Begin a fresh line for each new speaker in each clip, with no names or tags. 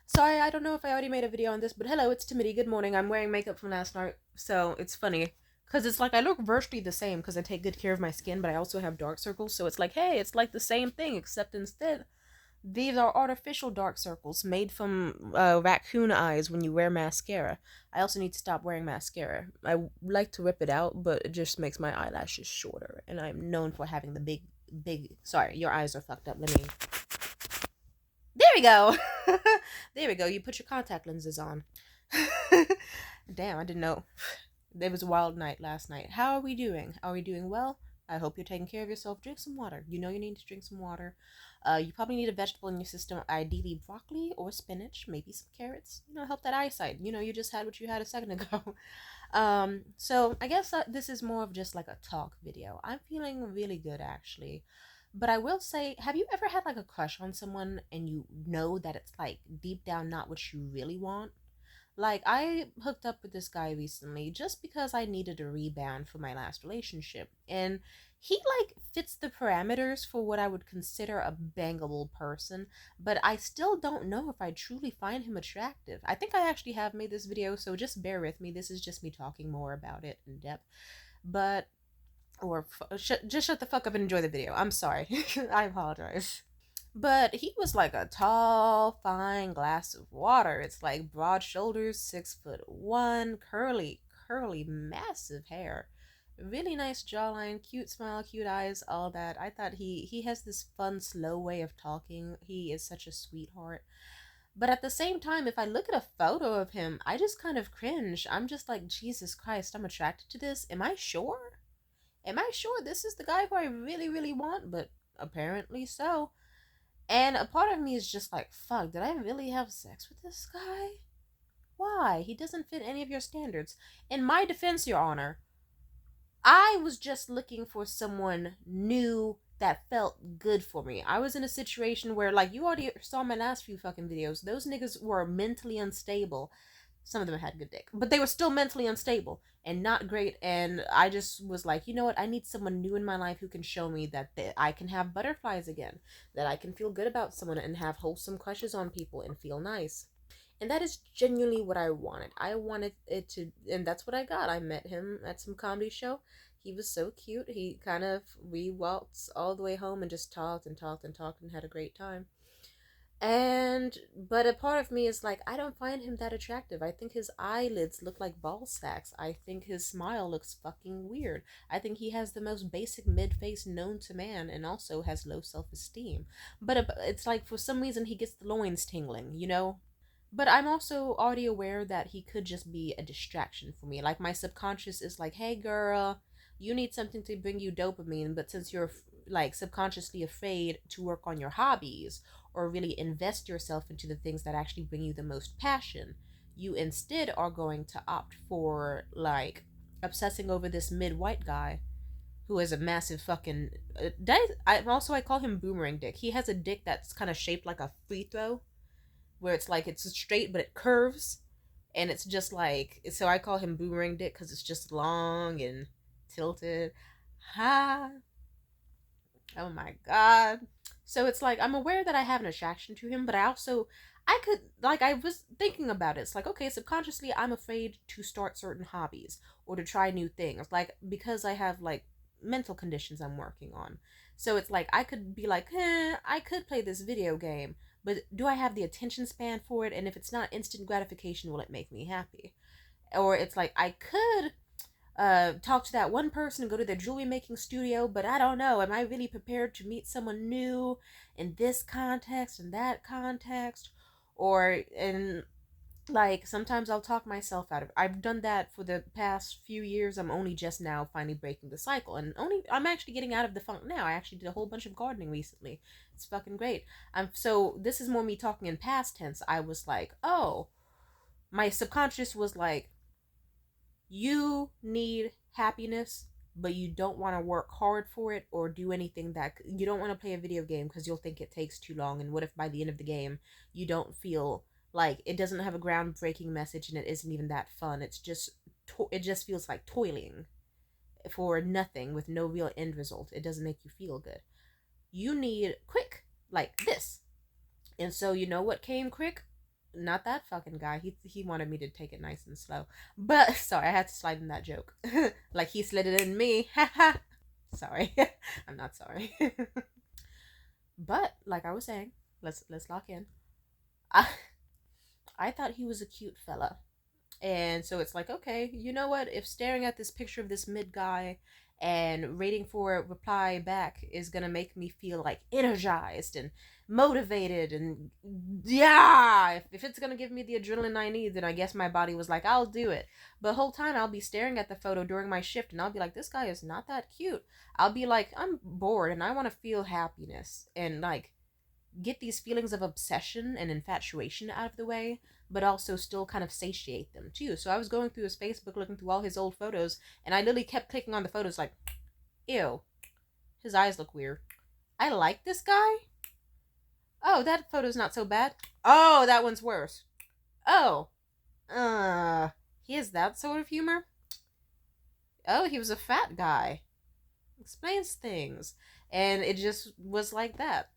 Sorry, I don't know if I already made a video on this, but hello, it's Timothy. Good morning. I'm wearing makeup from last night, so it's funny. Because it's like I look virtually the same because I take good care of my skin, but I also have dark circles, so it's like, hey, it's like the same thing, except instead, these are artificial dark circles made from raccoon eyes when you wear mascara. I also need to stop wearing mascara. I like to rip it out, but it just makes my eyelashes shorter, and I'm known for having the big. Sorry, your eyes are fucked up. Let me. There we go. There we go. You put your contact lenses on. Damn, I didn't know. It was a wild night last night. How are we doing? Are we doing well? I hope you're taking care of yourself. Drink some water. You know you need to drink some water. You probably need a vegetable in your system, ideally broccoli or spinach, maybe some carrots. Help that eyesight. You just had what you had a second ago. So I guess this is more of just like a talk video. I'm feeling really good actually. But I will say, have you ever had like a crush on someone and you know that it's like deep down not what you really want? Like, I hooked up with this guy recently just because I needed a rebound for my last relationship. And he, like, fits the parameters for what I would consider a bangable person, but I still don't know if I truly find him attractive. I think I actually have made this video, so just bear with me. This is just me talking more about it in depth. But, just shut the fuck up and enjoy the video. I'm sorry. I apologize. But he was like a tall, fine glass of water. It's like broad shoulders, 6'1", curly, massive hair. Really nice jawline, cute smile, cute eyes, all that. I thought he has this fun, slow way of talking. He is such a sweetheart. But at the same time, if I look at a photo of him, I just kind of cringe. I'm just like, Jesus Christ, I'm attracted to this. Am I sure? Am I sure this is the guy who I really, really want? But apparently so. And a part of me is just like, fuck, did I really have sex with this guy? Why? He doesn't fit any of your standards. In my defense, Your Honor, I was just looking for someone new that felt good for me. I was in a situation where, like, you already saw my last few fucking videos. Those niggas were mentally unstable. Some of them had good dick, but they were still mentally unstable and not great. And I just was like, you know what? I need someone new in my life who can show me that I can have butterflies again, that I can feel good about someone and have wholesome crushes on people and feel nice. And that is genuinely what I wanted. I wanted it to, and that's what I got. I met him at some comedy show. He was so cute. He kind of, we waltzed all the way home and just talked and talked and talked and had a great time. But a part of me is like, I don't find him that attractive. I think his eyelids look like ball sacks. I think his smile looks fucking weird. I think he has the most basic mid face known to man and also has low self esteem. But it's like for some reason he gets the loins tingling. But I'm also already aware that he could just be a distraction for me. Like my subconscious is like, hey girl, you need something to bring you dopamine, but since you're like subconsciously afraid to work on your hobbies or really invest yourself into the things that actually bring you the most passion, you instead are going to opt for like obsessing over this mid-white guy who is a massive fucking I call him boomerang dick. He has a dick that's kind of shaped like a free throw where it's like it's straight but it curves, and it's just like, so I call him boomerang dick because it's just long and tilted. Ha! Oh my god. So it's like I'm aware that I have an attraction to him, but I could, like, I was thinking about it. It's like, okay, subconsciously I'm afraid to start certain hobbies or to try new things, like because I have like mental conditions I'm working on. So it's like I could be like, I could play this video game, but do I have the attention span for it? And if it's not instant gratification, will it make me happy? Or it's like I could talk to that one person and go to their jewelry making studio, but I don't know. Am I really prepared to meet someone new in this context and that context? Or in like sometimes I'll talk myself out of it. I've done that for the past few years. I'm only just now finally breaking the cycle, and only I'm actually getting out of the funk now. I actually did a whole bunch of gardening recently. It's fucking great. So this is more me talking in past tense. I was like, oh, my subconscious was like, you need happiness, but you don't want to work hard for it or do anything that you don't want to play a video game because you'll think it takes too long. And what if by the end of the game you don't feel like it doesn't have a groundbreaking message and it isn't even that fun? It just feels like toiling for nothing with no real end result. It doesn't make you feel good. You need quick, like this. And so you know what came quick? Not that fucking guy. He wanted me to take it nice and slow. But sorry, I had to slide in that joke. Like he slid it in me. Haha. Sorry. I'm not sorry. But like I was saying, let's lock in. I I thought he was a cute fella. And so it's like, okay, you know what? If staring at this picture of this mid guy and waiting for a reply back is gonna make me feel like energized and motivated, and yeah, if it's gonna give me the adrenaline I need, then I guess my body was like, I'll do it. But the whole time I'll be staring at the photo during my shift and I'll be like, this guy is not that cute. I'll be like, I'm bored and I want to feel happiness and like get these feelings of obsession and infatuation out of the way, but also still kind of satiate them too. So I was going through his Facebook looking through all his old photos, and I literally kept clicking on the photos like, ew, his eyes look weird. I like this guy. Oh, that photo's not so bad. Oh, that one's worse. Oh, uh, he has that sort of humor. Oh, he was a fat guy. Explains things. And it just was like that.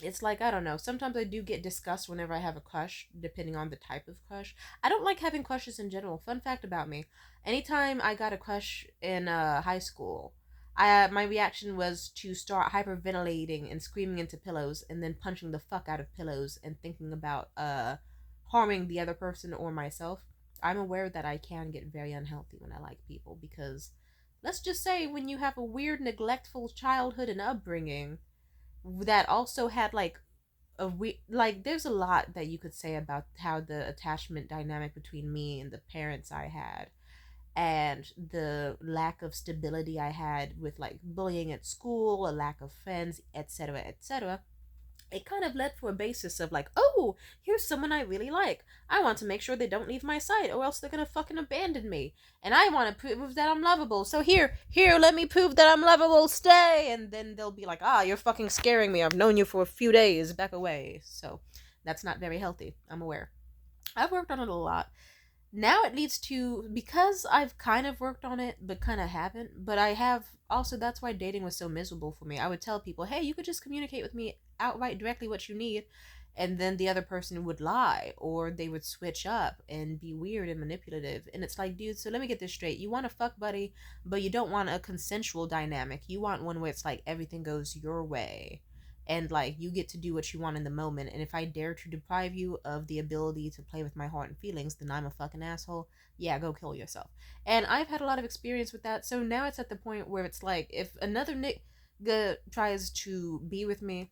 It's like, I don't know, sometimes I do get disgust whenever I have a crush, depending on the type of crush. I don't like having crushes in general. Fun fact about me, anytime I got a crush in high school, my reaction was to start hyperventilating and screaming into pillows and then punching the fuck out of pillows and thinking about harming the other person or myself. I'm aware that I can get very unhealthy when I like people, because let's just say when you have a weird neglectful childhood and upbringing that also had like like there's a lot that you could say about how the attachment dynamic between me and the parents I had, and the lack of stability I had with like bullying at school, a lack of friends, etc., etc. It kind of led for a basis of like, oh, here's someone I really like. I want to make sure they don't leave my side, or else they're gonna fucking abandon me. And I want to prove that I'm lovable. So here, let me prove that I'm lovable. Stay. And then they'll be like, ah, you're fucking scaring me. I've known you for a few days. Back away. So that's not very healthy. I'm aware. I've worked on it a lot. Now it leads to, because I've kind of worked on it but kind of haven't, but I have also, that's why dating was so miserable for me. I would tell people, hey, you could just communicate with me outright directly what you need, and then the other person would lie, or they would switch up and be weird and manipulative. And it's like, dude, so let me get this straight. You want a fuck buddy, but you don't want a consensual dynamic. You want one where it's like everything goes your way, and like you get to do what you want in the moment. And if I dare to deprive you of the ability to play with my heart and feelings, then I'm a fucking asshole. Yeah, go kill yourself. And I've had a lot of experience with that. So now it's at the point where it's like, if another nigga tries to be with me,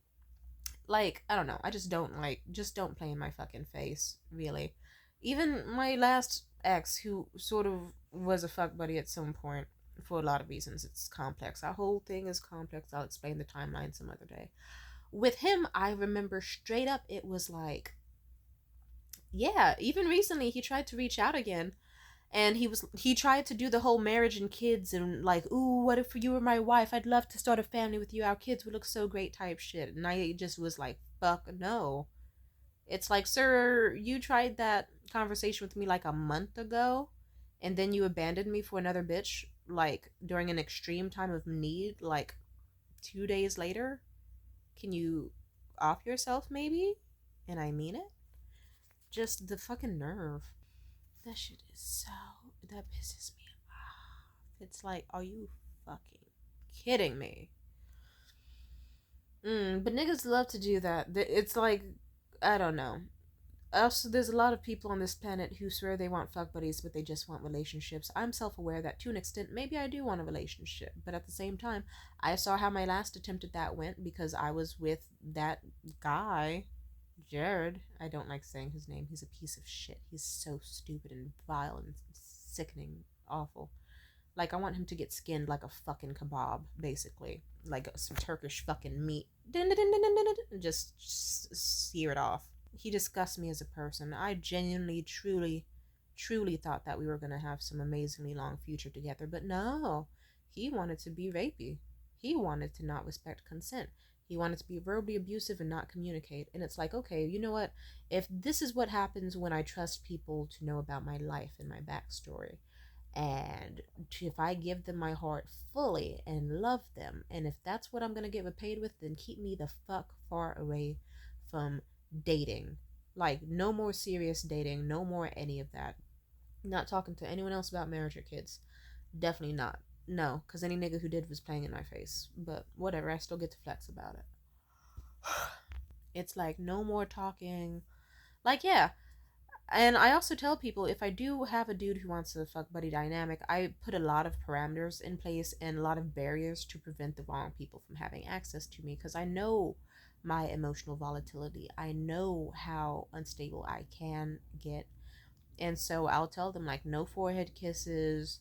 like, I don't know, I just don't like, just don't play in my fucking face, really. Even my last ex, who sort of was a fuck buddy at some point, for a lot of reasons, it's complex. Our whole thing is complex. I'll explain the timeline some other day. With him, I remember straight up, it was like, yeah, even recently he tried to reach out again, and he tried to do the whole marriage and kids and like, ooh, what if you were my wife? I'd love to start a family with you. Our kids would look so great type shit. And I just was like, fuck no. It's like, sir, you tried that conversation with me like a month ago, and then you abandoned me for another bitch like during an extreme time of need, like 2 days later. Can you off yourself, maybe? And I mean it. Just the fucking nerve. That shit is so. That pisses me off. It's like, are you fucking kidding me? But niggas love to do that. It's like, I don't know. Also, there's a lot of people on this planet who swear they want fuck buddies, but they just want relationships. I'm self aware that to an extent, maybe I do want a relationship, but at the same time, I saw how my last attempt at that went because I was with that guy, Jared. I don't like saying his name. He's a piece of shit. He's so stupid and vile and sickening, awful. Like, I want him to get skinned like a fucking kebab, basically. Like some Turkish fucking meat. Just sear it off. He disgusts me as a person. I genuinely, truly, truly thought that we were going to have some amazingly long future together, but no. He wanted to be rapey. He wanted to not respect consent. He wanted to be verbally abusive and not communicate. And it's like, okay, you know what? If this is what happens when I trust people to know about my life and my backstory, and if I give them my heart fully and love them, and if that's what I'm going to get repaid with, then keep me the fuck far away from dating. Like, no more serious dating, no more any of that. Not talking to anyone else about marriage or kids. Definitely not. No, because any nigga who did was playing in my face. But whatever, I still get to flex about it. It's like, no more talking. Like, yeah. And I also tell people, if I do have a dude who wants a fuck buddy dynamic, I put a lot of parameters in place and a lot of barriers to prevent the wrong people from having access to me, because I know my emotional volatility. I know how unstable I can get. And so I'll tell them, like, no forehead kisses.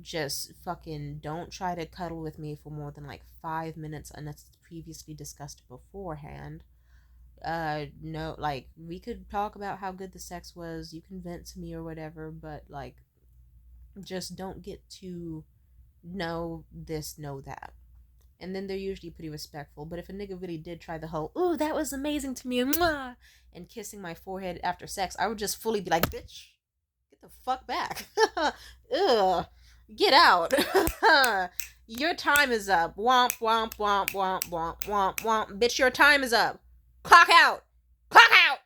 Just fucking don't try to cuddle with me for more than like 5 minutes unless it's previously discussed beforehand. No, like, we could talk about how good the sex was, you can vent to me or whatever, but like, just don't get to know this, know that. And then they're usually pretty respectful. But if a nigga really did try the whole, ooh, that was amazing to me, mwah, and kissing my forehead after sex, I would just fully be like, bitch, get the fuck back. Ugh, get out. Your time is up. Womp, womp, womp, womp, womp, womp, womp. Bitch, your time is up. Clock out. Clock out.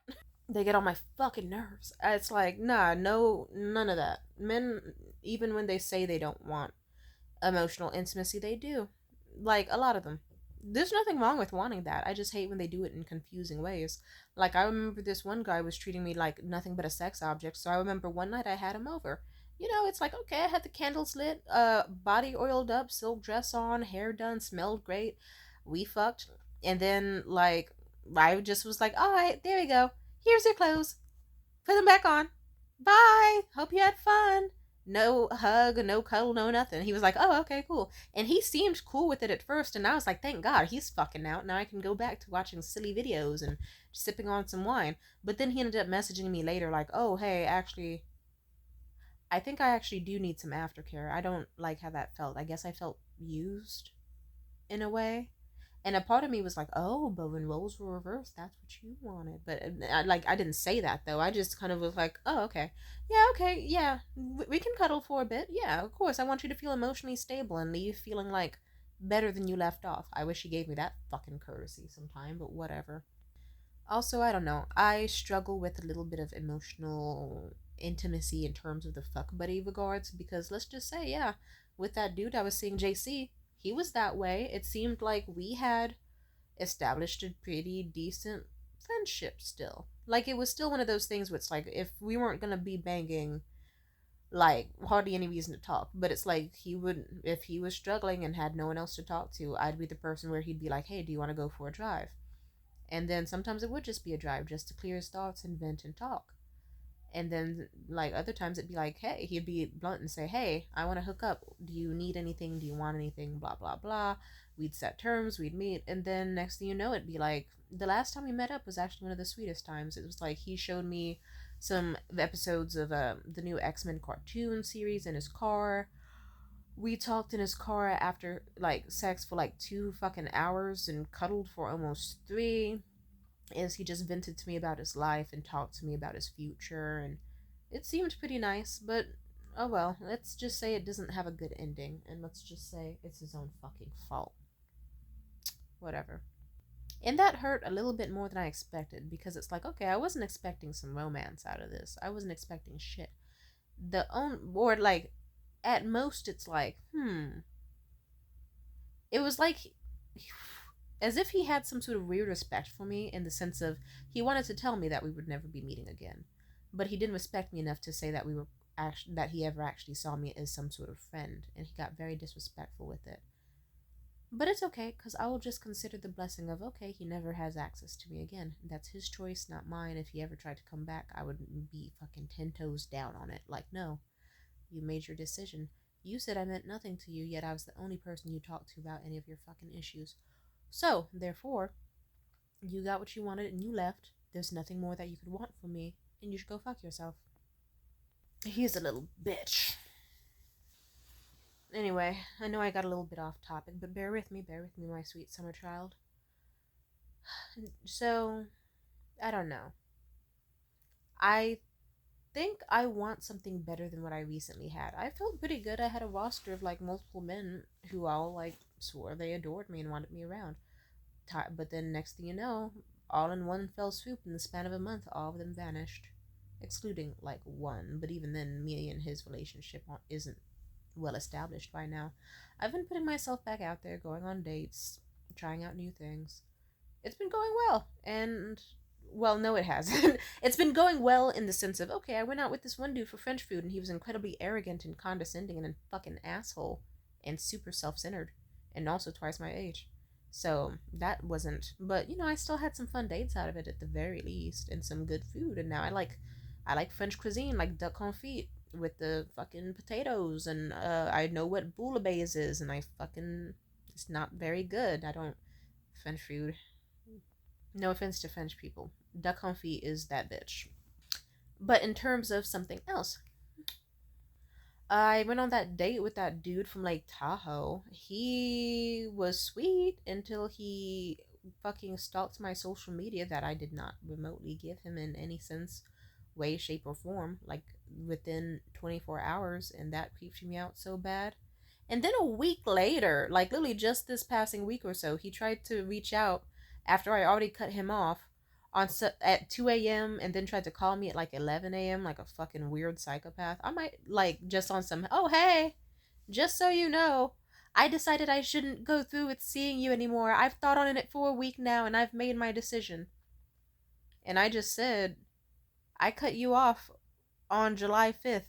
They get on my fucking nerves. It's like, nah, no, none of that. Men, even when they say they don't want emotional intimacy, they do. Like, a lot of them. There's nothing wrong with wanting that. I just hate when they do it in confusing ways. Like, I remember this one guy was treating me like nothing but a sex object, so I remember one night I had him over. You know, it's like, okay, I had the candles lit, body oiled up, silk dress on, hair done, smelled great. We fucked. And then, like, I just was like, alright, there we go. Here's your clothes. Put them back on. Bye. Hope you had fun. No hug, no cuddle, no nothing. He was like, oh, okay, cool. And he seemed cool with it at first. And I was like, thank God, he's fucking out. Now I can go back to watching silly videos and sipping on some wine. But then he ended up messaging me later, like, oh, hey, actually, I think I actually do need some aftercare. I don't like how that felt. I guess I felt used in a way. And a part of me was like, oh, but when roles were reversed, that's what you wanted. But I didn't say that though. I just kind of was like, oh, okay, yeah, we can cuddle for a bit. Yeah, of course. I want you to feel emotionally stable and leave feeling like better than you left off. I wish he gave me that fucking courtesy sometime, but whatever. Also, I don't know. I struggle with a little bit of emotional intimacy in terms of the fuck buddy regards, because let's just say, yeah, with that dude I was seeing, JC, he was that way. It seemed like we had established a pretty decent friendship still. Like, it was still one of those things where it's like, if we weren't gonna be banging, like, hardly any reason to talk. But it's like, he would, if he was struggling and had no one else to talk to, I'd be the person where he'd be like, hey, do you want to go for a drive? And then sometimes it would just be a drive just to clear his thoughts and vent and talk. And then, like, other times it'd be like, hey, he'd be blunt and say, hey, I want to hook up. Do you need anything? Do you want anything? Blah, blah, blah. We'd set terms, we'd meet. And then next thing you know, it'd be like, the last time we met up was actually one of the sweetest times. It was like, he showed me some episodes of the new X-Men cartoon series in his car. We talked in his car after, like, sex for like 2 fucking hours and cuddled for almost three, as he just vented to me about his life and talked to me about his future, and it seemed pretty nice. But oh well, let's just say it doesn't have a good ending, and let's just say it's his own fucking fault. Whatever. And that hurt a little bit more than I expected, because it's like, okay, I wasn't expecting some romance out of this. I wasn't expecting shit. The own or like, at most it's like, it was like, as if he had some sort of weird respect for me, in the sense of, he wanted to tell me that we would never be meeting again, but he didn't respect me enough to say that we were actually, that he ever actually saw me as some sort of friend, and he got very disrespectful with it. But it's okay, because I will just consider the blessing of, okay, he never has access to me again. That's his choice, not mine. If he ever tried to come back, I would be fucking 10 toes down on it. Like, no, you made your decision. You said I meant nothing to you, yet I was the only person you talked to about any of your fucking issues. So, therefore, you got what you wanted and you left. There's nothing more that you could want from me, and you should go fuck yourself. He's a little bitch. Anyway, I know I got a little bit off topic, but bear with me, my sweet summer child. So, I don't know. I think I want something better than what I recently had. I felt pretty good. I had a roster of like multiple men who all like swore they adored me and wanted me around. But then next thing you know, all in one fell swoop. In the span of a month, all of them vanished, excluding like one. But even then, me and his relationship isn't well established by now. I've been putting myself back out there, going on dates, trying out new things. It's been going well, and well, no, it hasn't. It's been going well in the sense of okay, I went out with this one dude for French food, and he was incredibly arrogant and condescending and a fucking asshole, and super self-centered, and also twice my age. So that wasn't, but I still had some fun dates out of it at the very least, and some good food. And now I like French cuisine, like duck confit with the fucking potatoes, and I know what bouillabaisse is, and I fucking it's not very good. I don't French food. No offense to French people. Duck confit is that bitch. But in terms of something else, I went on that date with that dude from Lake Tahoe. He was sweet until he fucking stalked my social media that I did not remotely give him in any sense, way, shape, or form. Like within 24 hours, and that creeped me out so bad. And then a week later, like literally just this passing week or so, he tried to reach out after I already cut him off at 2 a.m. and then tried to call me at like 11 a.m. like a fucking weird psychopath. I might like just on some, oh hey, just so you know, I decided I shouldn't go through with seeing you anymore. I've thought on it for a week now and I've made my decision. And I just said, I cut you off on July 5th.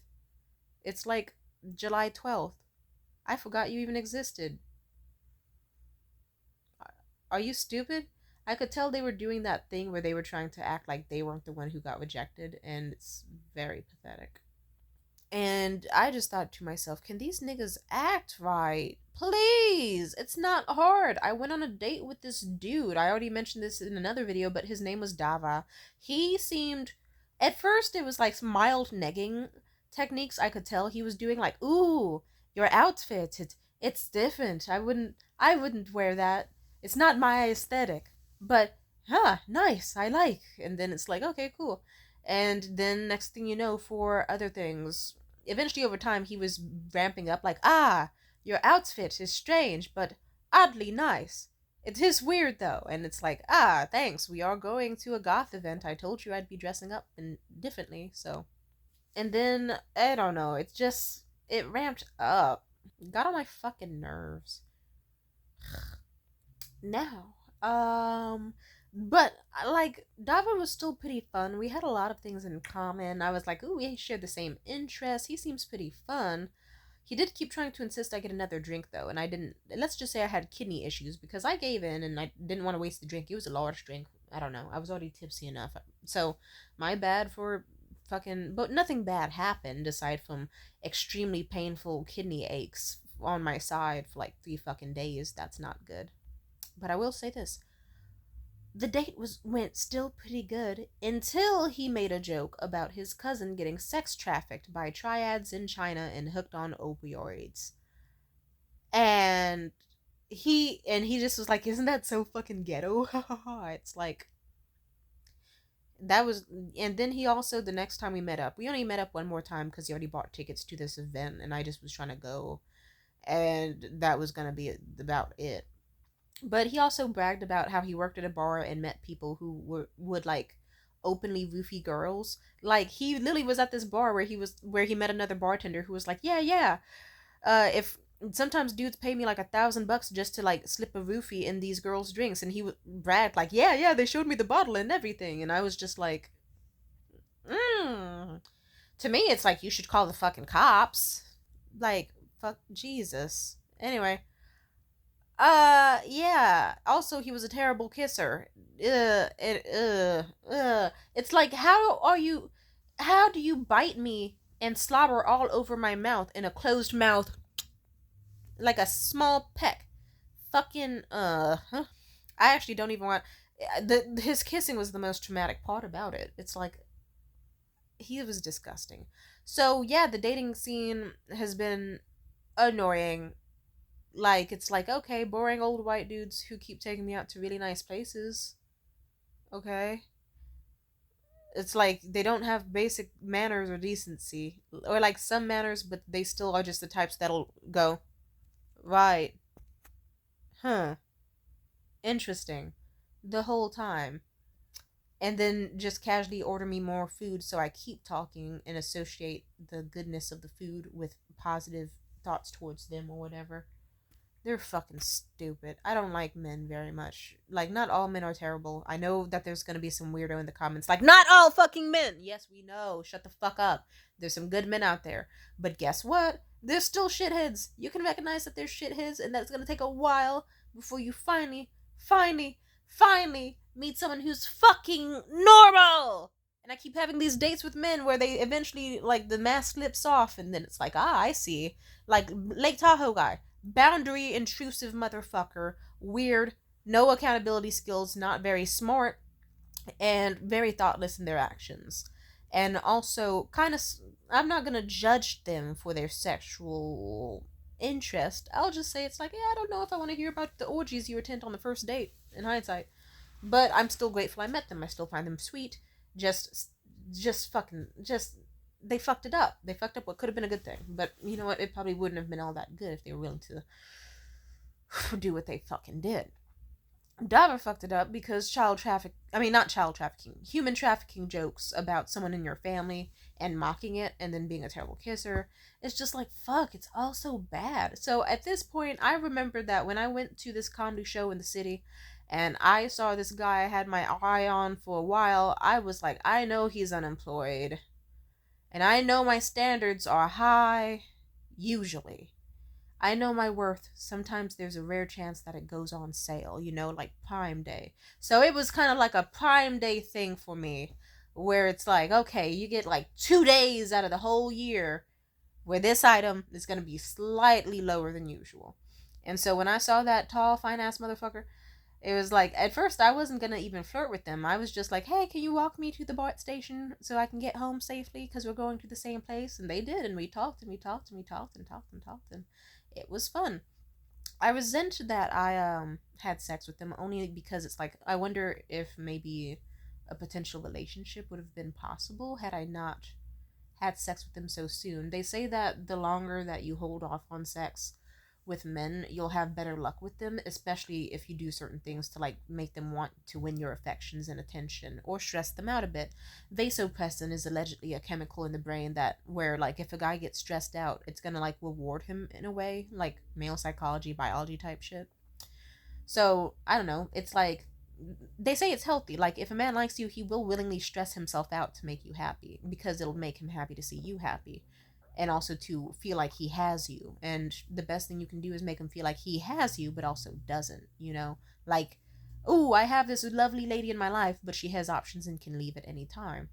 It's like July 12th. I forgot you even existed. Are you stupid? I could tell they were doing that thing where they were trying to act like they weren't the one who got rejected, and it's very pathetic. And I just thought to myself, can these niggas act right? Please! It's not hard. I went on a date with this dude. I already mentioned this in another video, but his name was Dava. He seemed. At first, it was like some mild negging techniques I could tell he was doing, like, ooh, your outfit, it's different. I wouldn't wear that. It's not my aesthetic. But, huh, nice, I like. And then it's like, okay, cool. And then next thing you know, for other things, eventually over time he was ramping up like, ah, your outfit is strange but oddly nice. It is weird though. And it's like, ah, thanks, we are going to a goth event. I told you I'd be dressing up and differently. So and then I don't know, it ramped up, got on my fucking nerves. Now, but like Dava was still pretty fun. We had a lot of things in common. I was like, ooh, we shared the same interests. He seems pretty fun. He did keep trying to insist I get another drink though, and I didn't. Let's just say I had kidney issues because I gave in and I didn't want to waste the drink. It was a large drink. I don't know. I was already tipsy enough, so my bad for fucking. But nothing bad happened aside from extremely painful kidney aches on my side for like 3 fucking days. That's not good. But I will say this: the date went still pretty good until he made a joke about his cousin getting sex trafficked by triads in China and hooked on opioids. And he just was like, "Isn't that so fucking ghetto?" It's like that was. And then he also, the next time we met up, we only met up one more time because he already bought tickets to this event and I just was trying to go, and that was going to be about it. But he also bragged about how he worked at a bar and met people who would like openly roofie girls. Like he literally was at this bar where he met another bartender who was like, yeah, yeah. If sometimes dudes pay me like $1,000 just to like slip a roofie in these girls' drinks, and he would brag like, yeah, yeah, they showed me the bottle and everything, and I was just like, mm. To me, it's like you should call the fucking cops. Like, fuck Jesus. Anyway, yeah. Also, he was a terrible kisser. It's like, how do you bite me and slobber all over my mouth in a closed mouth like a small peck? Fucking, huh? I actually don't even want. His kissing was the most traumatic part about it. It's like, he was disgusting. So, yeah, the dating scene has been annoying. Like, it's like, okay, boring old white dudes who keep taking me out to really nice places. Okay. It's like they don't have basic manners or decency. Or like some manners, but they still are just the types that'll go, right, huh, interesting, the whole time. and then just casually order me more food so I keep talking and associate the goodness of the food with positive thoughts towards them or whatever. They're fucking stupid. I don't like men very much. Like, not all men are terrible. I know that there's gonna be some weirdo in the comments, like, not all fucking men! Yes, we know. Shut the fuck up. There's some good men out there. But guess what? There's still shitheads. You can recognize that there's shitheads, and that's gonna take a while before you finally meet someone who's fucking normal! And I keep having these dates with men where they eventually, like, the mask slips off, and then it's like, ah, I see. Like, Lake Tahoe guy, boundary intrusive motherfucker, weird, no accountability skills, not very smart, and very thoughtless in their actions. And also, kind of, I'm not gonna judge them for their sexual interest. I'll just say it's like, yeah, I don't know if I want to hear about the orgies you attend on the first date, in hindsight. But I'm still grateful I met them. I still find them sweet. Just, just they fucked it up. They fucked up what could have been a good thing. But you know what? It probably wouldn't have been all that good if they were willing to do what they fucking did. Dava fucked it up because not child trafficking, human trafficking jokes about someone in your family and mocking it and then being a terrible kisser. It's just like, fuck, it's all so bad. So at this point, I remember that when I went to this comedy show in the city and I saw this guy I had my eye on for a while, I was like, I know he's unemployed. And I know my standards are high, usually. I know my worth. Sometimes there's a rare chance that it goes on sale, like Prime Day. So it was kind of like a Prime Day thing for me, where it's like, okay, you get like 2 days out of the whole year where this item is going to be slightly lower than usual. And so when I saw that tall, fine ass motherfucker, it was like, at first I wasn't gonna even flirt with them. I was just like, hey, can you walk me to the BART station so I can get home safely? Because we're going to the same place. And they did. And we talked and we talked and we talked and talked and talked. And it was fun. I resent that I had sex with them only because it's like, I wonder if maybe a potential relationship would have been possible had I not had sex with them so soon. They say that the longer that you hold off on sex with men, you'll have better luck with them, especially if you do certain things to like make them want to win your affections and attention or stress them out a bit. Vasopressin is allegedly a chemical in the brain that where like if a guy gets stressed out, it's gonna like reward him in a way, like male psychology, biology type shit. So I don't know. It's like they say it's healthy. Like if a man likes you, he will willingly stress himself out to make you happy because it'll make him happy to see you happy and also to feel like he has you. And the best thing you can do is make him feel like he has you but also doesn't. Like, oh, I have this lovely lady in my life, but she has options and can leave at any time.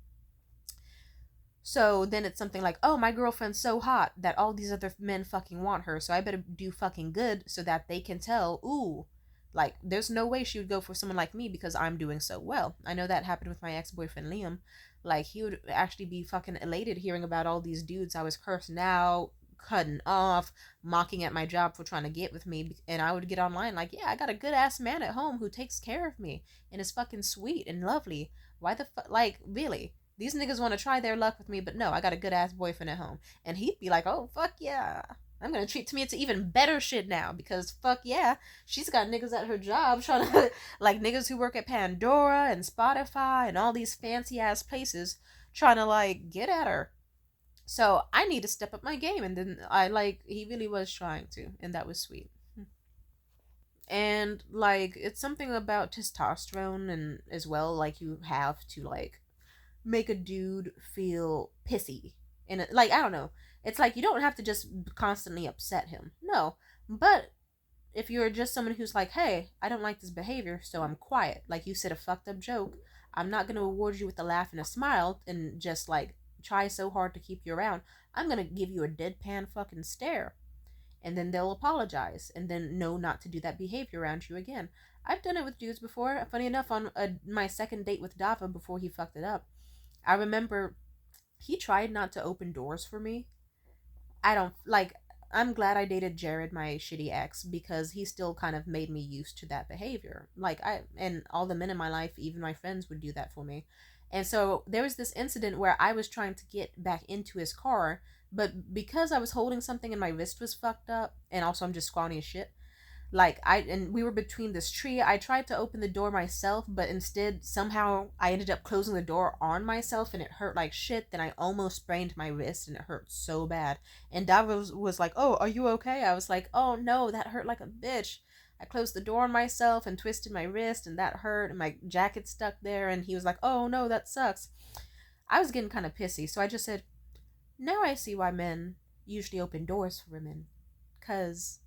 So then it's something like, oh, my girlfriend's so hot that all these other men fucking want her, so I better do fucking good so that they can tell, ooh, like, there's no way she would go for someone like me because I'm doing so well. I know that happened with my ex-boyfriend Liam. Like, he would actually be fucking elated hearing about all these dudes I was cursing out, cutting off, mocking at my job for trying to get with me. And I would get online like, yeah, I got a good ass man at home who takes care of me and is fucking sweet and lovely. Why the fuck? Like, really? These niggas want to try their luck with me, but no, I got a good ass boyfriend at home. And he'd be like, oh, fuck yeah. I'm gonna treat me into even better shit now because fuck yeah, she's got niggas at her job trying to like niggas who work at Pandora and Spotify and all these fancy ass places trying to like get at her. So I need to step up my game, and then I like he really was trying to, and that was sweet. And like it's something about testosterone and as well like you have to like make a dude feel pissy. And like I don't know. It's like you don't have to just constantly upset him. No. But if you're just someone who's like, "Hey, I don't like this behavior, so I'm quiet." Like you said a fucked up joke, I'm not going to reward you with a laugh and a smile and just like try so hard to keep you around. I'm going to give you a deadpan fucking stare. And then they'll apologize and then know not to do that behavior around you again. I've done it with dudes before. Funny enough, on my second date with Dava before he fucked it up, I remember he tried not to open doors for me. I don't like. I'm glad I dated Jared, my shitty ex, because he still kind of made me used to that behavior. Like I and all the men in my life, even my friends, would do that for me. And so there was this incident where I was trying to get back into his car, but because I was holding something and my wrist was fucked up, and also I'm just scrawny as shit, Like and we were between this tree. I tried to open the door myself, but instead somehow I ended up closing the door on myself, and it hurt like shit. Then I almost sprained my wrist, and it hurt so bad. And Davos was like, "Oh, are you okay?" I was like, "Oh no, that hurt like a bitch." I closed the door on myself and twisted my wrist, and that hurt, and my jacket stuck there. And he was like, "Oh no, that sucks." I was getting kind of pissy, so I just said, "Now I see why men usually open doors for women, cause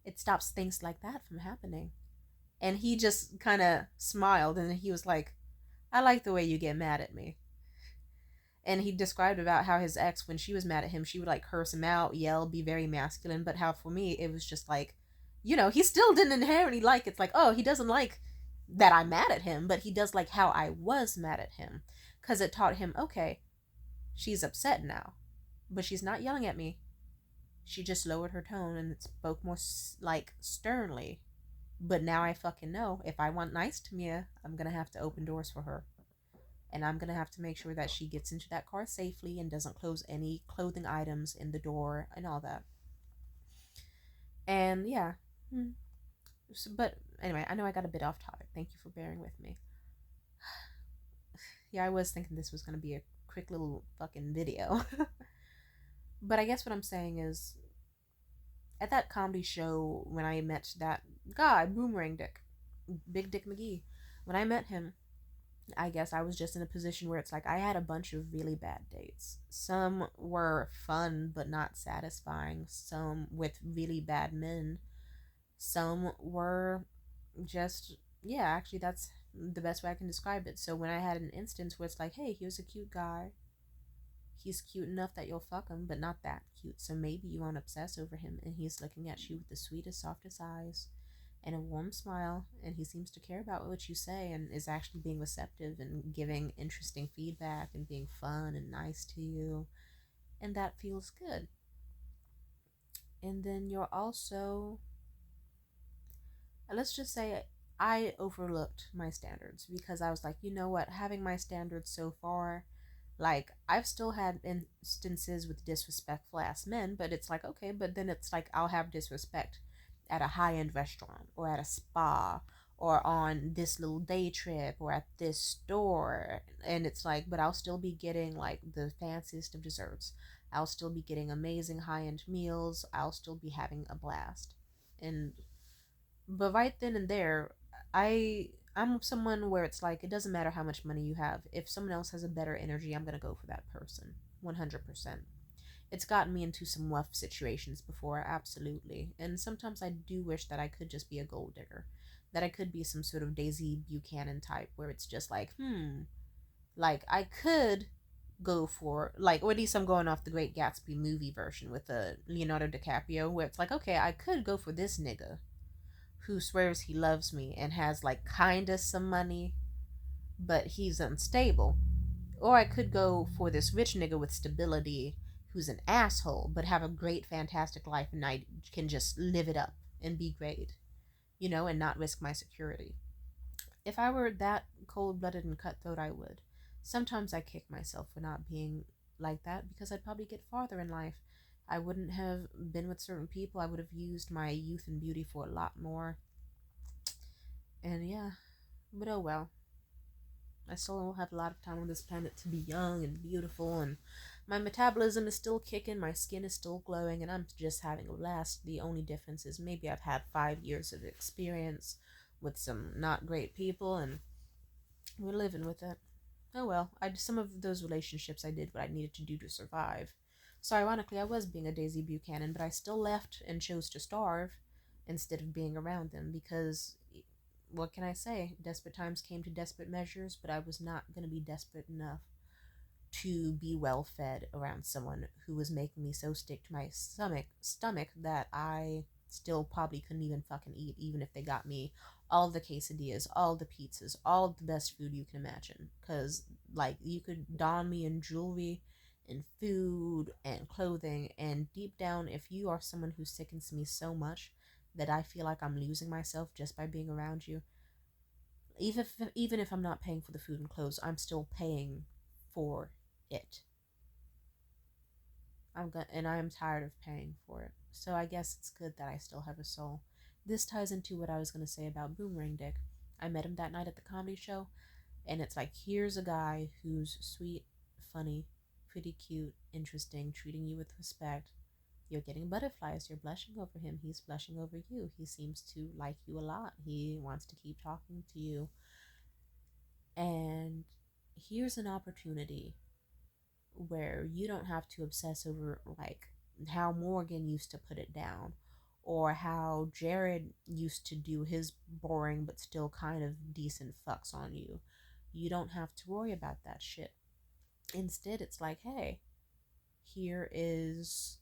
it stops things like that from happening." And he just kind of smiled, and he was like, "I like the way you get mad at me." And he described about how his ex, when she was mad at him, she would like curse him out, yell, be very masculine. But how for me, it was just like, he still didn't inherently like it's like, oh, he doesn't like that I'm mad at him, but he does like how I was mad at him. Because it taught him, okay, she's upset now, but she's not yelling at me. She just lowered her tone and spoke more like sternly. But now I fucking know if I want nice to Mia, I'm gonna have to open doors for her. And I'm gonna have to make sure that she gets into that car safely and doesn't close any clothing items in the door and all that. And yeah. But anyway, I know I got a bit off topic. Thank you for bearing with me. Yeah, I was thinking this was gonna be a quick little fucking video. But I guess what I'm saying is, at that comedy show when I met that guy, Boomerang Dick, Big Dick McGee, when I met him, I guess I was just in a position where it's like I had a bunch of really bad dates. Some were fun but not satisfying, some with really bad men. Some were just, yeah, actually, that's the best way I can describe it. So when I had an instance where it's like, hey, here's a cute guy. He's cute enough that you'll fuck him, but not that cute. So maybe you won't obsess over him. And he's looking at you with the sweetest, softest eyes and a warm smile, and he seems to care about what you say and is actually being receptive and giving interesting feedback and being fun and nice to you, and that feels good. And then you're also, let's just say, I overlooked my standards because I was like, you know what, having my standards so far, like, I've still had instances with disrespectful ass men, but it's like, okay, but then it's like I'll have disrespect at a high end restaurant or at a spa or on this little day trip or at this store. And it's like, but I'll still be getting like the fanciest of desserts. I'll still be getting amazing high end meals. I'll still be having a blast. And but right then and there, I'm someone where it's like it doesn't matter how much money you have. If someone else has a better energy, I'm gonna go for that person, 100%. It's gotten me into some rough situations before, absolutely. And sometimes I do wish that I could just be a gold digger, that I could be some sort of Daisy Buchanan type, where it's just like, like I could go for like, or at least I'm going off the Great Gatsby movie version with Leonardo DiCaprio, where it's like, okay, I could go for this nigga who swears he loves me and has like kinda some money, but he's unstable. Or I could go for this rich nigga with stability who's an asshole but have a great fantastic life, and I can just live it up and be great, and not risk my security. If I were that cold blooded and cutthroat, I would. Sometimes I kick myself for not being like that because I'd probably get farther in life. I wouldn't have been with certain people. I would have used my youth and beauty for a lot more. And yeah, but oh well. I still have a lot of time on this planet to be young and beautiful, and my metabolism is still kicking, my skin is still glowing, and I'm just having a blast. The only difference is maybe I've had 5 years of experience with some not great people, and we're living with it. Oh well, some of those relationships I did what I needed to do to survive. So ironically, I was being a Daisy Buchanan, but I still left and chose to starve instead of being around them because what can I say? Desperate times came to desperate measures, but I was not going to be desperate enough to be well fed around someone who was making me so sick to my stomach that I still probably couldn't even fucking eat, even if they got me all the quesadillas, all the pizzas, all the best food you can imagine. Because, like, you could don me in jewelry and food and clothing, and deep down, if you are someone who sickens me so much that I feel like I'm losing myself just by being around you, even if I'm not paying for the food and clothes, I'm still paying for it. And I am tired of paying for it. So I guess it's good that I still have a soul. This ties into what I was going to say about Boomerang Dick. I met him that night at the comedy show, and it's like, here's a guy who's sweet, funny, pretty cute, interesting, treating you with respect. You're getting butterflies. You're blushing over him. He's blushing over you. He seems to like you a lot. He wants to keep talking to you. And here's an opportunity where you don't have to obsess over like how Morgan used to put it down or how Jared used to do his boring but still kind of decent fucks on you. You don't have to worry about that shit. Instead, it's like, hey, here is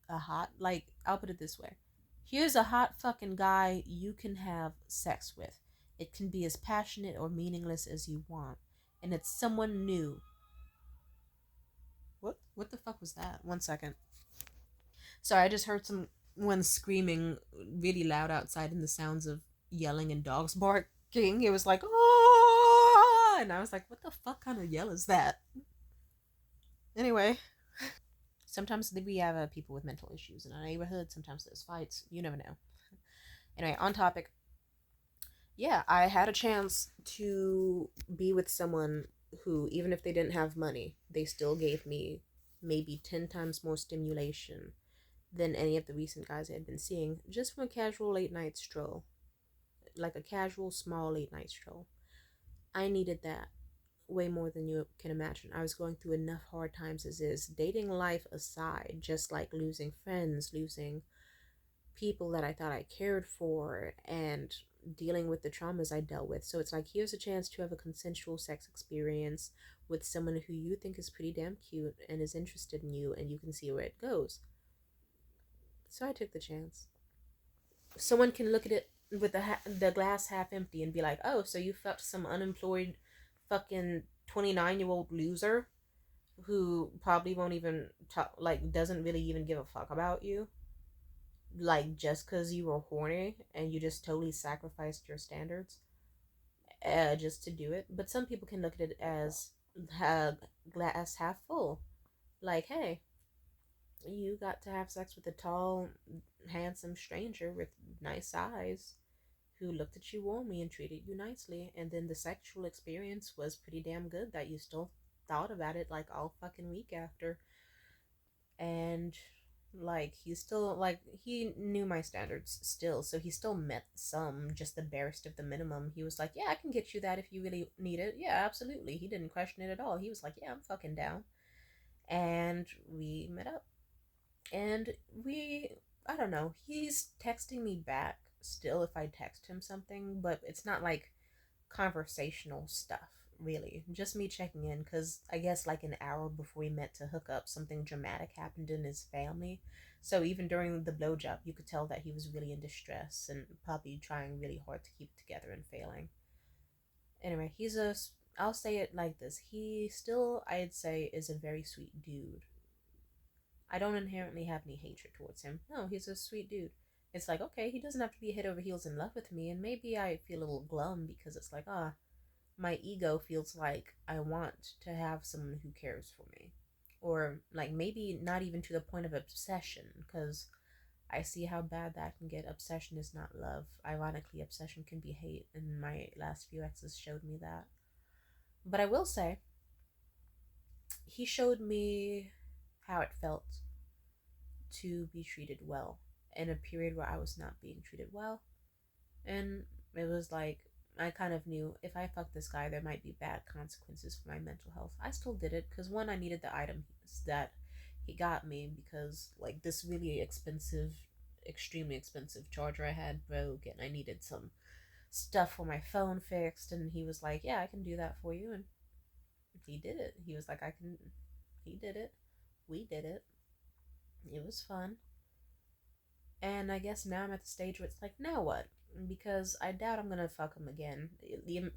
a hot, like, I'll put it this way. Here's a hot fucking guy you can have sex with. It can be as passionate or meaningless as you want. And it's someone new. What the fuck was that? 1 second. Sorry, I just heard someone screaming really loud outside and the sounds of yelling and dogs barking. It was like, oh, and I was like, what the fuck kind of yell is that? Anyway, sometimes we have people with mental issues in our neighborhood. Sometimes there's fights. You never know. Anyway, on topic. Yeah, I had a chance to be with someone who, even if they didn't have money, they still gave me maybe 10 times more stimulation than any of the recent guys I had been seeing, just from a casual late night stroll. Like a casual, small late night stroll. I needed that way more than you can imagine. I was going through enough hard times as is. Dating life aside, just like losing friends, losing people that I thought I cared for, and dealing with the traumas I dealt with. So it's like, here's a chance to have a consensual sex experience with someone who you think is pretty damn cute and is interested in you, and you can see where it goes. So I took the chance. Someone can look at it with the glass half empty and be like, oh, so you fucked some unemployed fucking 29-year-old loser who probably won't even talk, like, doesn't really even give a fuck about you, like, just because you were horny and you just totally sacrificed your standards just to do it. But some people can look at it as glass half full. Like, hey, you got to have sex with a tall, handsome stranger with nice eyes who looked at you warmly and treated you nicely, and then the sexual experience was pretty damn good that you still thought about it like all fucking week after. And like, he still, like, he knew my standards still, so he still met some, just the barest of the minimum. He was like, yeah, I can get you that if you really need it. Yeah, absolutely. He didn't question it at all. He was like, yeah, I'm fucking down. And we met up, and we, I don't know, he's texting me back still if I text him something, but it's not like conversational stuff, really. Just me checking in, because I guess like an hour before we met to hook up, something dramatic happened in his family. So even during the blowjob, you could tell that he was really in distress and probably trying really hard to keep it together and failing. Anyway, I'll say it like this. He still, I'd say, is a very sweet dude. I don't inherently have any hatred towards him. No, he's a sweet dude. It's like, okay, he doesn't have to be head over heels in love with me, and maybe I feel a little glum because it's like, my ego feels like I want to have someone who cares for me. Or, like, maybe not even to the point of obsession, because I see how bad that can get. Obsession is not love. Ironically, obsession can be hate, and my last few exes showed me that. But I will say, he showed me how it felt to be treated well in a period where I was not being treated well. And it was like, I kind of knew if I fucked this guy, there might be bad consequences for my mental health. I still did it because, one, I needed the items that he got me, because like this really expensive, extremely expensive charger I had broke, and I needed some stuff for my phone fixed. And he was like, yeah, I can do that for you. And he did it. He was like, I can. He did it. We did it. It was fun. And I guess now I'm at the stage where it's like, now what? Because I doubt I'm gonna fuck him again.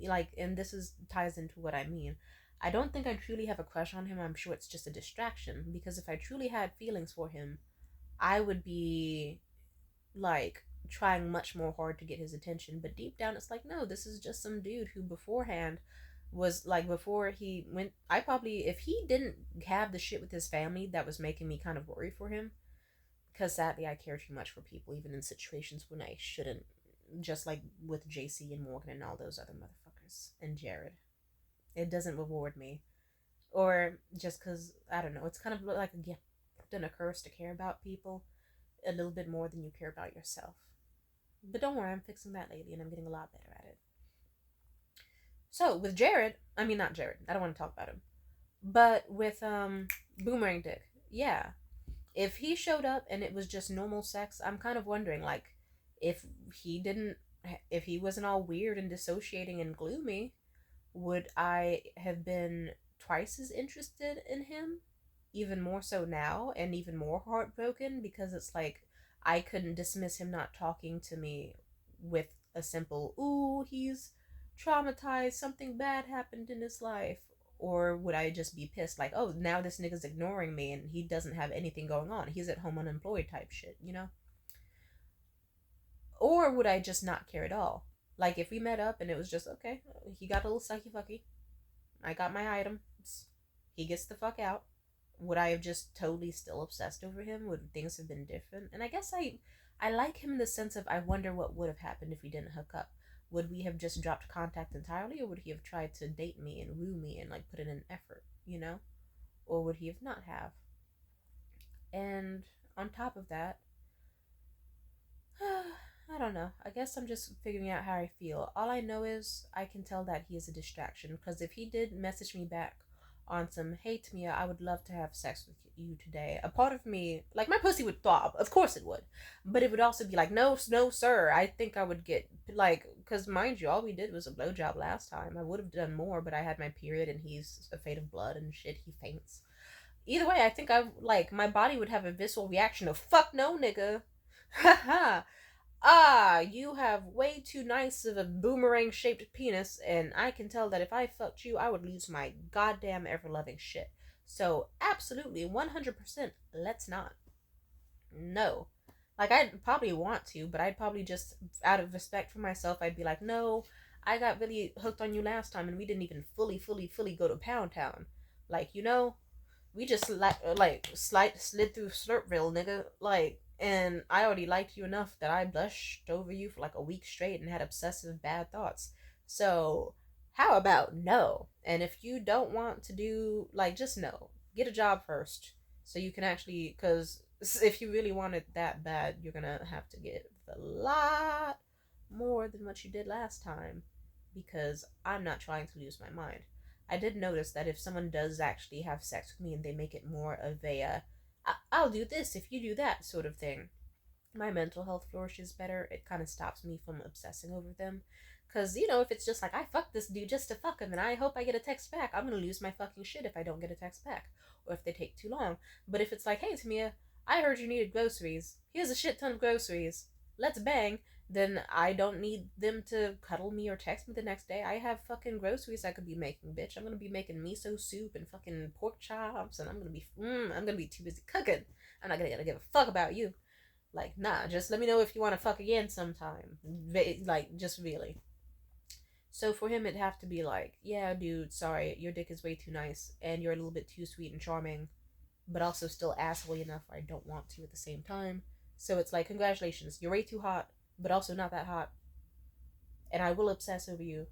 Like, and this is ties into what I mean. I don't think I truly have a crush on him. I'm sure it's just a distraction. Because if I truly had feelings for him, I would be like trying much more hard to get his attention. But deep down, it's like, no, this is just some dude who beforehand was like, before he went, I probably, if he didn't have the shit with his family that was making me kind of worry for him, Because sadly, I care too much for people, even in situations when I shouldn't. Just like with JC and Morgan and all those other motherfuckers. And Jared. It doesn't reward me. Or just because, I don't know, it's kind of like a gift and a curse to care about people a little bit more than you care about yourself. But don't worry, I'm fixing that lately and I'm getting a lot better at it. So with Jared, I mean, not Jared, I don't want to talk about him. But with Boomerang Dick, yeah, if he showed up and it was just normal sex, I'm kind of wondering, like, if he didn't, if he wasn't all weird and dissociating and gloomy, would I have been twice as interested in him? Even more so now, and even more heartbroken because it's like I couldn't dismiss him not talking to me with a simple, ooh, he's traumatized, something bad happened in his life. Or would I just be pissed, like, oh, now this nigga's ignoring me and he doesn't have anything going on? He's at home unemployed type shit, you know? Or would I just not care at all? Like, if we met up and it was just, okay, he got a little sucky fucky, I got my items, he gets the fuck out. Would I have just totally still obsessed over him? Would things have been different? And I guess I like him in the sense of I wonder what would have happened if we didn't hook up. Would we have just dropped contact entirely, or would he have tried to date me and woo me and like put in an effort, you know? Or would he have not have? And on top of that, I don't know. I guess I'm just figuring out how I feel. All I know is I can tell that he is a distraction. Because if he did message me back on some, hey Tamia, I would love to have sex with you today, a part of me, like my pussy would throb. Of course it would. But it would also be like, no, no, sir. I think I would get, like, because mind you, all we did was a blowjob last time. I would have done more, but I had my period and he's afraid of blood and shit. He faints. Either way, I think like, my body would have a visceral reaction of, fuck no, nigga. Haha. Ah, you have way too nice of a boomerang shaped penis, and I can tell that if I fucked you, I would lose my goddamn ever loving shit. So, absolutely, 100%, let's not. No. Like, I'd probably want to, but I'd probably just, out of respect for myself, I'd be like, no, I got really hooked on you last time, and we didn't even fully go to Pound Town. Like, we just slid through Slurpville, nigga. Like, and I already liked you enough that I blushed over you for like a week straight and had obsessive bad thoughts. So, how about no? And if you don't want to do, like, just no. Get a job first so you can actually, because if you really want it that bad, you're gonna have to get a lot more than what you did last time because I'm not trying to lose my mind. I did notice that if someone does actually have sex with me and they make it more of a I'll do this if you do that sort of thing, my mental health flourishes better. It kind of stops me from obsessing over them. Because, if it's just like, I fucked this dude just to fuck him and I hope I get a text back, I'm going to lose my fucking shit if I don't get a text back. Or if they take too long. But if it's like, hey, Tamia, I heard you needed groceries. Here's a shit ton of groceries. Let's bang. Then I don't need them to cuddle me or text me the next day. I have fucking groceries I could be making, bitch. I'm gonna be making miso soup and fucking pork chops, and I'm gonna be too busy cooking. I'm not gonna give a fuck about you. Like, nah, just let me know if you want to fuck again sometime. Like, just really. So for him, it'd have to be like, yeah, dude, sorry, your dick is way too nice, and you're a little bit too sweet and charming, but also still assholey enough where I don't want to at the same time. So it's like, congratulations, you're way too hot, but also not that hot, and I will obsess over you,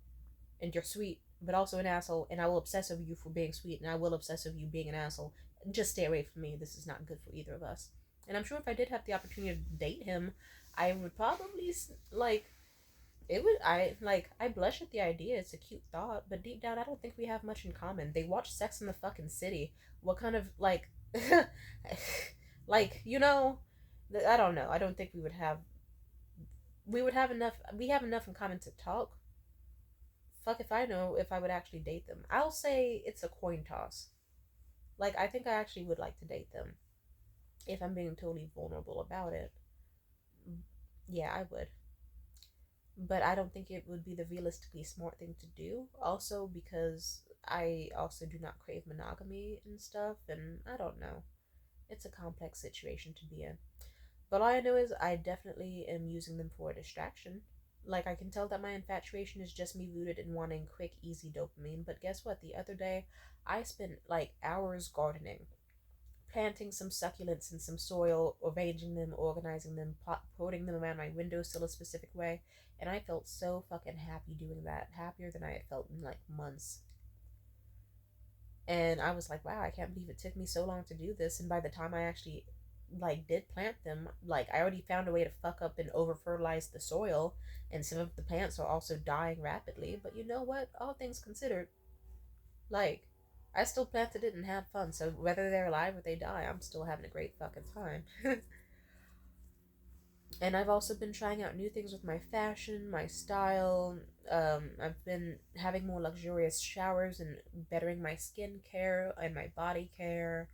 and you're sweet, but also an asshole, and I will obsess over you for being sweet, and I will obsess over you being an asshole. Just stay away from me. This is not good for either of us. And I'm sure if I did have the opportunity to date him, I would probably like it would. I blush at the idea. It's a cute thought, but deep down, I don't think we have much in common. They watch Sex in the fucking City. What kind of like I don't know. I don't think we would have. We would have enough. We have enough in common to talk. Fuck if I know if I would actually date them. I'll say it's a coin toss. Like, I think I actually would like to date them if I'm being totally vulnerable about it. Yeah, I would. But I don't think it would be the realistically smart thing to do. Also, because I also do not crave monogamy and stuff, and I don't know. It's a complex situation to be in. But all I know is I definitely am using them for a distraction. Like, I can tell that my infatuation is just me rooted in wanting quick, easy dopamine. But guess what? The other day, I spent like hours gardening. planting some succulents in some soil, arranging them, organizing them, putting them around my windowsill a specific way. And I felt so fucking happy doing that, happier than I had felt in like months. And I was like, wow, I can't believe it took me so long to do this. And by the time I actually like did plant them, like I already found a way to fuck up and over fertilize the soil, and some of the plants are also dying rapidly. But you know what? All things considered, like I still planted it and had fun. So whether they're alive or they die, I'm still having a great fucking time. And I've also been trying out new things with my fashion, my style. I've been having more luxurious showers and bettering my skincare and my body care.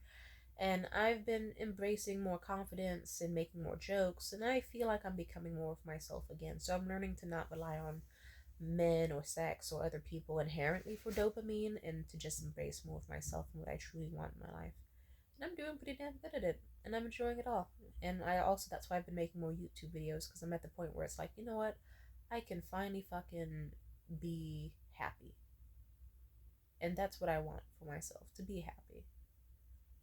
And I've been embracing more confidence and making more jokes. And I feel like I'm becoming more of myself again. So I'm learning to not rely on men or sex or other people inherently for dopamine, and to just embrace more of myself and what I truly want in my life. And I'm doing pretty damn good at it, and I'm enjoying it all. And I also, that's why I've been making more YouTube videos, because I'm at the point where it's like, you know what, I can finally fucking be happy. And that's what I want for myself, to be happy.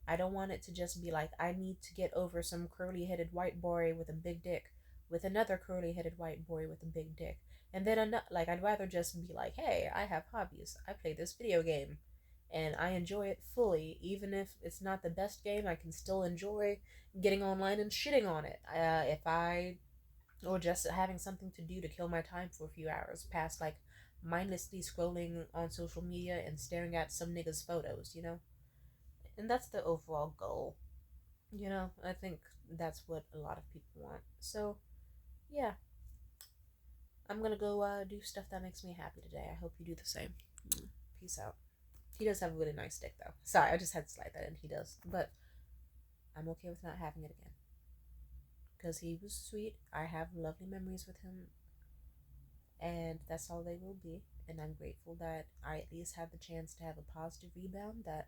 I don't want it to just be like, I need to get over some curly headed white boy with a big dick with another curly headed white boy with a big dick. And then, like, I'd rather just be like, hey, I have hobbies. I play this video game and I enjoy it fully. Even if it's not the best game, I can still enjoy getting online and shitting on it. Or just having something to do to kill my time for a few hours, past like mindlessly scrolling on social media and staring at some nigga's photos, you know? And that's the overall goal. I think that's what a lot of people want. So, yeah, I'm gonna go do stuff that makes me happy today. I hope you do the same. Peace out. He does have a really nice dick, though. Sorry, I just had to slide that in. He does. But I'm okay with not having it again. Because he was sweet. I have lovely memories with him. And that's all they will be. And I'm grateful that I at least had the chance to have a positive rebound that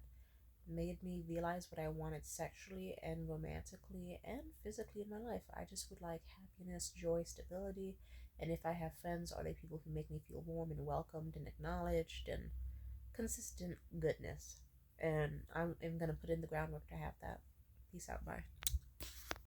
made me realize what I wanted sexually and romantically and physically in my life. I just would like happiness, joy, stability, and if I have friends, are they people who make me feel warm and welcomed and acknowledged, and consistent goodness. And I'm gonna put in the groundwork to have that. Peace out, bye.